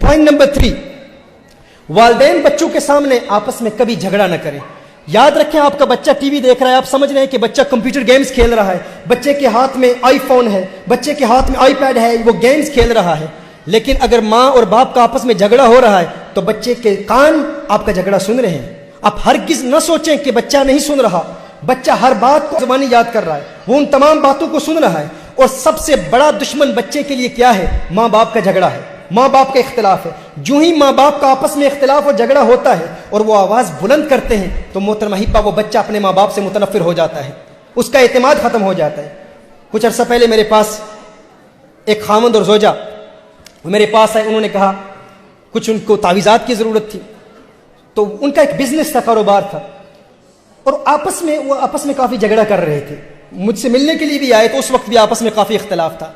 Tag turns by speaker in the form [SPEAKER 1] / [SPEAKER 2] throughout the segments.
[SPEAKER 1] Point number 3, वालिदैन बच्चों के सामने आपस में कभी झगड़ा न करें। याद रखें, आपका बच्चा टीवी देख रहा है, आप समझ रहे हैं कि बच्चा कंप्यूटर गेम्स खेल रहा है, बच्चे के हाथ में आईफोन है, बच्चे के हाथ में आईपैड है, वो गेम्स खेल रहा है, लेकिन अगर माँ और बाप का आपस में झगड़ा हो रहा है तो बच्चे के कान आपका झगड़ा सुन रहे हैं। आप हरगिज न सोचें कि बच्चा नहीं सुन रहा, बच्चा हर बात को ज़बानी याद कर रहा है, वो उन तमाम बातों को सुन रहा है। और सबसे बड़ा दुश्मन बच्चे के लिए क्या है? माँ बाप का झगड़ा है, माँ बाप का इख्तिलाफ है। जो ही माँ बाप का आपस में इख्तिलाफ और झगड़ा होता है और वो आवाज़ बुलंद करते हैं तो मोहतरमा हिब्बा वो बच्चा अपने माँ बाप से मुतनफ़िर हो जाता है, उसका एतमाद ख़त्म हो जाता है। कुछ अर्सा पहले मेरे पास एक खामद और ज़ौजा मेरे पास आए, उन्होंने कहा कुछ उनको तावीज़ात की ज़रूरत थी, तो उनका एक बिज़नेस था, कारोबार था, और आपस में काफ़ी झगड़ा कर रहे थे। मुझसे मिलने के लिए भी आए तो उस वक्त भी आपस में काफ़ी इख्तिलाफ था।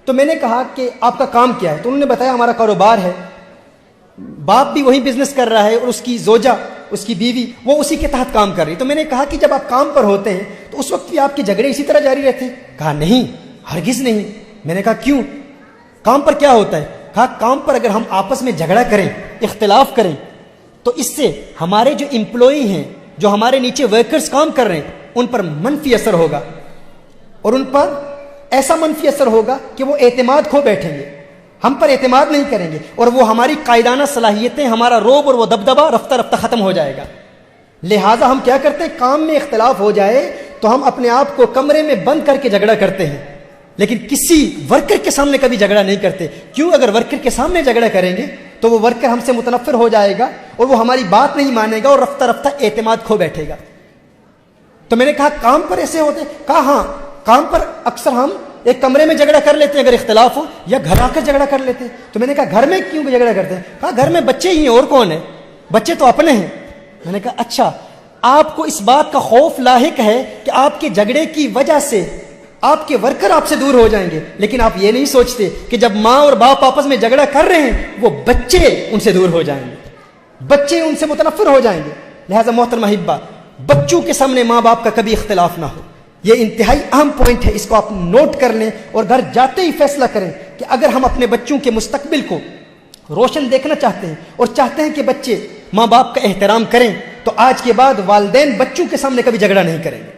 [SPEAKER 1] तो मैंने कहा कि आपका काम क्या है? तो उन्होंने बताया हमारा कारोबार है, बाप भी वही बिजनेस कर रहा है और उसकी जोजा, उसकी बीवी, वो उसी के तहत काम कर रही है। तो मैंने कहा कि जब आप काम पर होते हैं तो उस वक्त भी आपके झगड़े इसी तरह जारी रहते हैं? कहा नहीं, हरगिज नहीं। मैंने कहा क्यों, काम पर क्या होता है? कहा काम पर अगर हम आपस में झगड़ा करें, इख्तिलाफ करें, तो इससे हमारे जो एम्प्लॉई हैं, जो हमारे नीचे वर्कर्स काम कर रहे हैं, उन पर मनफी असर होगा, और उन पर ऐसा मनफी असर होगा कि वो एतमाद खो बैठेंगे, हम पर एतमाद नहीं करेंगे, और वो हमारी कायदाना सलाहियतें, हमारा रोब और वो दबदबा रफ्ता रफ्ता ख़त्म हो जाएगा। लिहाजा हम क्या करते हैं, काम में इख्तिलाफ हो जाए तो हम अपने आप को कमरे में बंद करके झगड़ा करते हैं, लेकिन किसी वर्कर के सामने कभी झगड़ा नहीं करते। क्यों? अगर वर्कर के सामने झगड़ा करेंगे तो वो वर्कर हमसे मुतनफ़िर हो जाएगा और वो हमारी बात नहीं मानेगा और रफ्ता रफ्ता एतमाद खो बैठेगा। तो मैंने कहा काम पर ऐसे होते? कहा हाँ, काम पर अक्सर हम एक कमरे में झगड़ा कर लेते हैं अगर इख्तिलाफ हो, या घर आकर झगड़ा कर लेते हैं। तो मैंने कहा घर में क्यों झगड़ा करते हैं? कहा घर में बच्चे ही हैं, और कौन है, बच्चे तो अपने हैं। मैंने कहा अच्छा, आपको इस बात का खौफ लाहिक है कि आपके झगड़े की वजह से आपके वर्कर आपसे दूर हो जाएंगे, लेकिन आप ये नहीं सोचते कि जब माँ और बाप आपस में झगड़ा कर रहे हैं वो बच्चे उनसे दूर हो जाएंगे, बच्चे उनसे मुतनफ़िर हो जाएंगे। लिहाजा मोहतरमा हिब्बा, बच्चों के सामने माँ बाप का कभी इख्तिलाफ ना हो। ये इंतहाई अहम पॉइंट है, इसको आप नोट कर लें और घर जाते ही फैसला करें कि अगर हम अपने बच्चों के मुस्तकबिल को रोशन देखना चाहते हैं और चाहते हैं कि बच्चे माँ बाप का एहतराम करें, तो आज के बाद वालिदैन बच्चों के सामने कभी झगड़ा नहीं करेंगे।